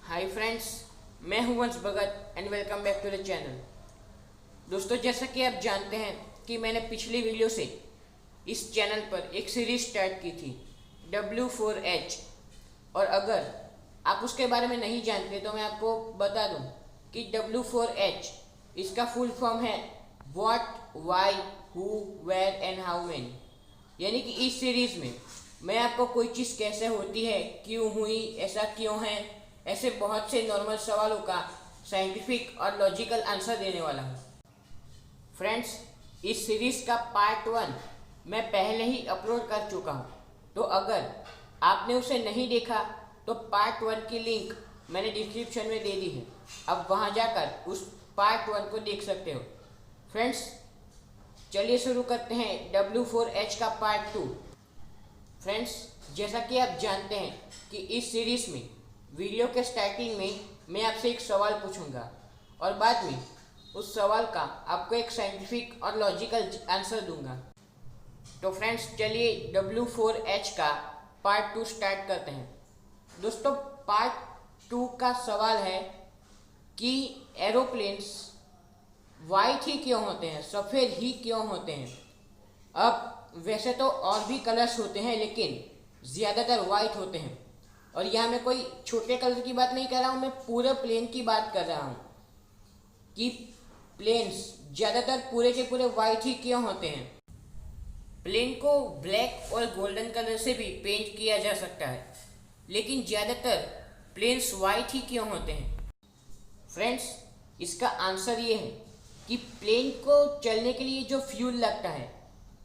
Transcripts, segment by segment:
Hi friends, मैं हूं Vansh Bhagat and welcome back to the channel. दोस्तों, जैसा कि आप जानते हैं कि मैंने पिछली वीडियो से इस चैनल पर एक सीरीज स्टार्ट की थी W4H। और अगर आप उसके बारे में नहीं जानते तो मैं आपको बता दूं कि W4H इसका फुल फॉर्म है what, why, who, where and how many. यानी कि इस सीरीज में मैं आपको कोई चीज़ कैसे होती है, क्यों हुई, ऐसा क्यों है, ऐसे बहुत से नॉर्मल सवालों का साइंटिफिक और लॉजिकल आंसर देने वाला हूँ। फ्रेंड्स, इस सीरीज का पार्ट 1 मैं पहले ही अपलोड कर चुका हूँ, तो अगर आपने उसे नहीं देखा तो पार्ट 1 की लिंक मैंने डिस्क्रिप्शन में दे दी है। अब वहाँ जाकर उस पार्ट 1 को देख सकते हो। फ्रेंड्स, चलिए शुरू करते हैं W4H का पार्ट 2। फ्रेंड्स, जैसा कि आप जानते हैं कि इस सीरीज में वीडियो के स्टार्टिंग में मैं आपसे एक सवाल पूछूंगा और बाद में उस सवाल का आपको एक साइंटिफिक और लॉजिकल आंसर दूंगा। तो फ्रेंड्स, चलिए W4H का पार्ट 2 स्टार्ट करते हैं। दोस्तों, पार्ट 2 का सवाल है कि एरोप्लेन्स वाइट ही क्यों होते हैं, सफ़ेद ही क्यों होते हैं। अब वैसे तो और भी कलर्स होते हैं लेकिन ज़्यादातर वाइट होते हैं। और यहाँ मैं कोई छोटे कलर की बात नहीं कर रहा हूँ, मैं पूरे प्लेन की बात कर रहा हूँ कि प्लेन्स ज़्यादातर पूरे के पूरे वाइट ही क्यों होते हैं। प्लेन को ब्लैक और गोल्डन कलर से भी पेंट किया जा सकता है, लेकिन ज़्यादातर प्लेन्स वाइट ही क्यों होते हैं। फ्रेंड्स, इसका आंसर ये है कि प्लेन को चलने के लिए जो फ्यूल लगता है,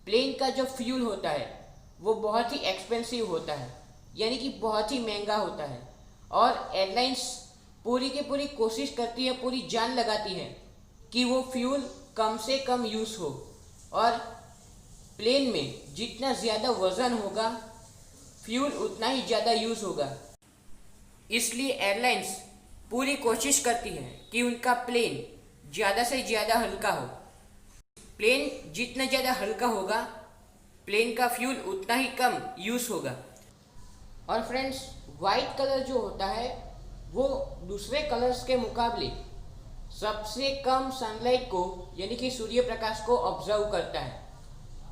प्लेन का जो फ्यूल होता है वो बहुत ही एक्सपेंसिव होता है, यानी कि बहुत ही महंगा होता है। और एयरलाइंस पूरी की पूरी कोशिश करती है, पूरी जान लगाती है कि वो फ्यूल कम से कम यूज़ हो। और प्लेन में जितना ज़्यादा वज़न होगा, फ्यूल उतना ही ज़्यादा यूज़ होगा। इसलिए एयरलाइंस पूरी कोशिश करती है कि उनका प्लेन ज़्यादा से ज़्यादा हल्का हो। प्लेन जितना ज़्यादा हल्का होगा, प्लेन का फ्यूल उतना ही कम यूज़ होगा। और फ्रेंड्स, वाइट कलर जो होता है वो दूसरे कलर्स के मुकाबले सबसे कम सनलाइट को, यानी कि सूर्य प्रकाश को ऑब्जर्व करता है,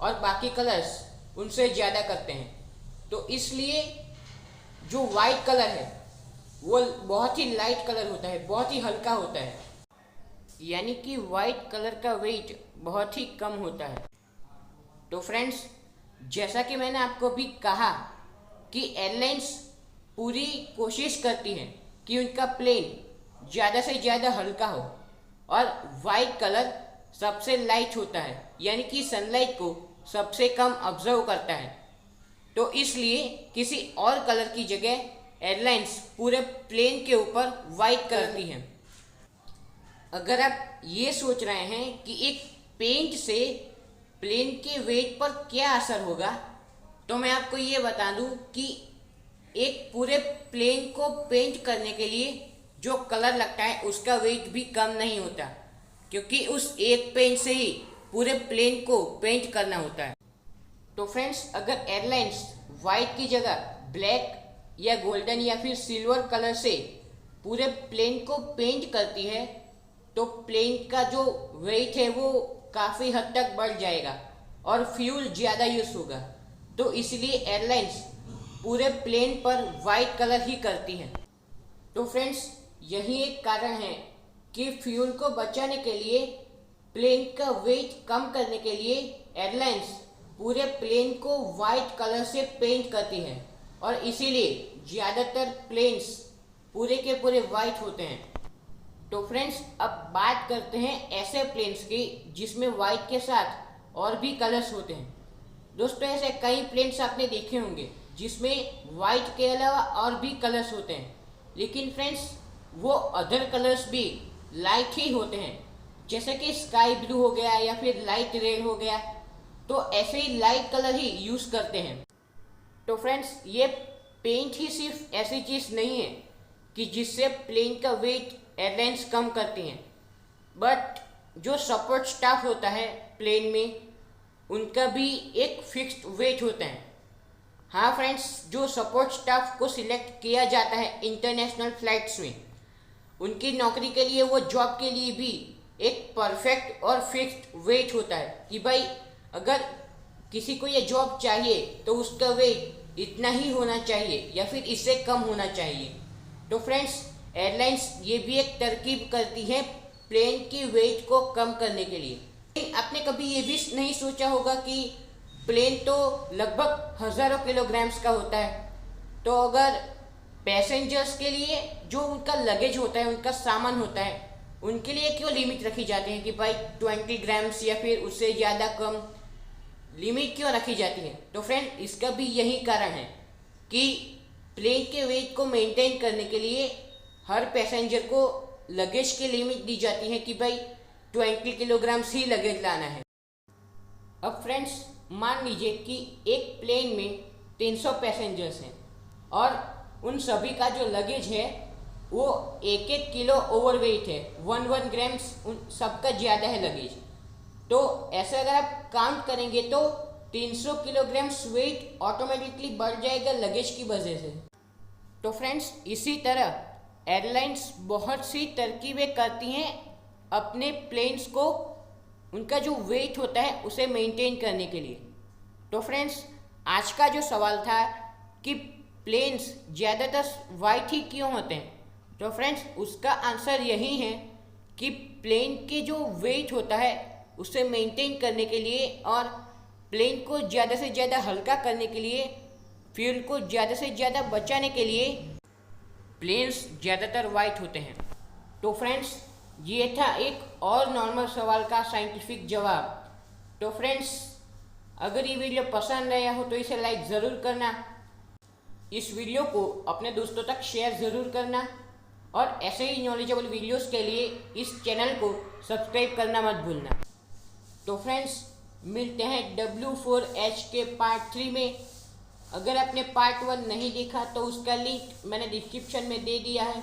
और बाकी कलर्स उनसे ज़्यादा करते हैं। तो इसलिए जो वाइट कलर है वो बहुत ही लाइट कलर होता है, बहुत ही हल्का होता है, यानी कि वाइट कलर का वेट बहुत ही कम होता है। तो फ्रेंड्स, जैसा कि मैंने आपको भी कहा कि एयरलाइंस पूरी कोशिश करती हैं कि उनका प्लेन ज़्यादा से ज़्यादा हल्का हो, और वाइट कलर सबसे लाइट होता है, यानी कि सनलाइट को सबसे कम ऑब्जर्व करता है। तो इसलिए किसी और कलर की जगह एयरलाइंस पूरे प्लेन के ऊपर वाइट करती हैं। अगर आप ये सोच रहे हैं कि एक पेंट से प्लेन के वेट पर क्या असर होगा, तो मैं आपको ये बता दूं कि एक पूरे प्लेन को पेंट करने के लिए जो कलर लगता है उसका वेट भी कम नहीं होता, क्योंकि उस एक पेंट से ही पूरे प्लेन को पेंट करना होता है। तो फ्रेंड्स, अगर एयरलाइंस वाइट की जगह ब्लैक या गोल्डन या फिर सिल्वर कलर से पूरे प्लेन को पेंट करती है तो प्लेन का जो वेट है वो काफ़ी हद तक बढ़ जाएगा और फ्यूल ज़्यादा यूज़ होगा। तो इसलिए एयरलाइंस पूरे प्लेन पर वाइट कलर ही करती हैं। तो फ्रेंड्स, यही एक कारण है कि फ्यूल को बचाने के लिए, प्लेन का वेट कम करने के लिए एयरलाइंस पूरे प्लेन को वाइट कलर से पेंट करती है, और इसीलिए ज़्यादातर प्लेन्स पूरे के पूरे वाइट होते हैं। तो फ्रेंड्स, अब बात करते हैं ऐसे प्लेन्स की जिसमें वाइट के साथ और भी कलर्स होते हैं। दोस्तों, ऐसे कई प्लेन्स आपने देखे होंगे जिसमें वाइट के अलावा और भी कलर्स होते हैं, लेकिन फ्रेंड्स वो अदर कलर्स भी लाइट ही होते हैं, जैसे कि स्काई ब्लू हो गया या फिर लाइट रेड हो गया। तो ऐसे ही लाइट कलर ही यूज़ करते हैं। तो फ्रेंड्स, ये पेंट ही सिर्फ ऐसी चीज़ नहीं है कि जिससे प्लेन का वेट एयरलाइंस कम करती हैं, बट जो सपोर्ट स्टाफ होता है प्लेन में, उनका भी एक फिक्स्ड वेट होता है। हाँ फ्रेंड्स, जो सपोर्ट स्टाफ को सिलेक्ट किया जाता है इंटरनेशनल फ्लाइट्स में, उनकी नौकरी के लिए, वो जॉब के लिए भी एक परफेक्ट और फिक्स्ड वेट होता है कि भाई अगर किसी को ये जॉब चाहिए तो उसका वेट इतना ही होना चाहिए या फिर इससे कम होना चाहिए। तो फ्रेंड्स, एयरलाइंस ये भी एक तरकीब करती है प्लेन की वेट को कम करने के लिए। आपने कभी ये भी नहीं सोचा होगा कि प्लेन तो लगभग हज़ारों किलोग्राम्स का होता है, तो अगर पैसेंजर्स के लिए जो उनका लगेज होता है, उनका सामान होता है, उनके लिए क्यों लिमिट रखी जाती है कि भाई 20 ग्राम्स या फिर उससे ज़्यादा कम लिमिट क्यों रखी जाती है? तो फ्रेंड, इसका भी यही कारण है कि प्लेन के वेट को मेंटेन करने के लिए हर पैसेंजर को लगेज की लिमिट दी जाती है कि भाई 20 किलोग्राम्स ही लगेज लाना है। अब फ्रेंड्स, मान लीजिए कि एक प्लेन में 300 पैसेंजर्स हैं और उन सभी का जो लगेज है वो 1-1 किलो ओवरवेट है, 1 ग्राम्स उन सबका ज़्यादा है लगेज। तो ऐसे अगर आप काउंट करेंगे तो 300 किलोग्राम्स वेट ऑटोमेटिकली बढ़ जाएगा लगेज की वजह से। तो फ्रेंड्स, इसी तरह एयरलाइंस बहुत सी तरकीबें करती हैं अपने प्लेन्स को, उनका जो वेट होता है उसे मेंटेन करने के लिए। तो फ्रेंड्स, आज का जो सवाल था कि प्लेन्स ज़्यादातर वाइट ही क्यों होते हैं, तो फ्रेंड्स उसका आंसर यही है कि प्लेन के जो वेट होता है उसे मेंटेन करने के लिए और प्लेन को ज़्यादा से ज़्यादा हल्का करने के लिए, फ्यूल को ज़्यादा से ज़्यादा बचाने के लिए प्लेन्स ज़्यादातर वाइट होते हैं। तो फ्रेंड्स, ये था एक और नॉर्मल सवाल का साइंटिफिक जवाब। तो फ्रेंड्स, अगर ये वीडियो पसंद आया हो तो इसे लाइक ज़रूर करना, इस वीडियो को अपने दोस्तों तक शेयर ज़रूर करना और ऐसे ही नॉलेजेबल वीडियोस के लिए इस चैनल को सब्सक्राइब करना मत भूलना। तो फ्रेंड्स, मिलते हैं W4H के पार्ट 3 में। अगर आपने पार्ट 1 नहीं देखा तो उसका लिंक मैंने डिस्क्रिप्शन में दे दिया है।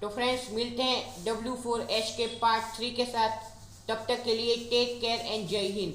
तो फ्रेंड्स, मिलते हैं W4H के पार्ट 3 के साथ। तब तक के लिए टेक केयर एंड जय हिंद।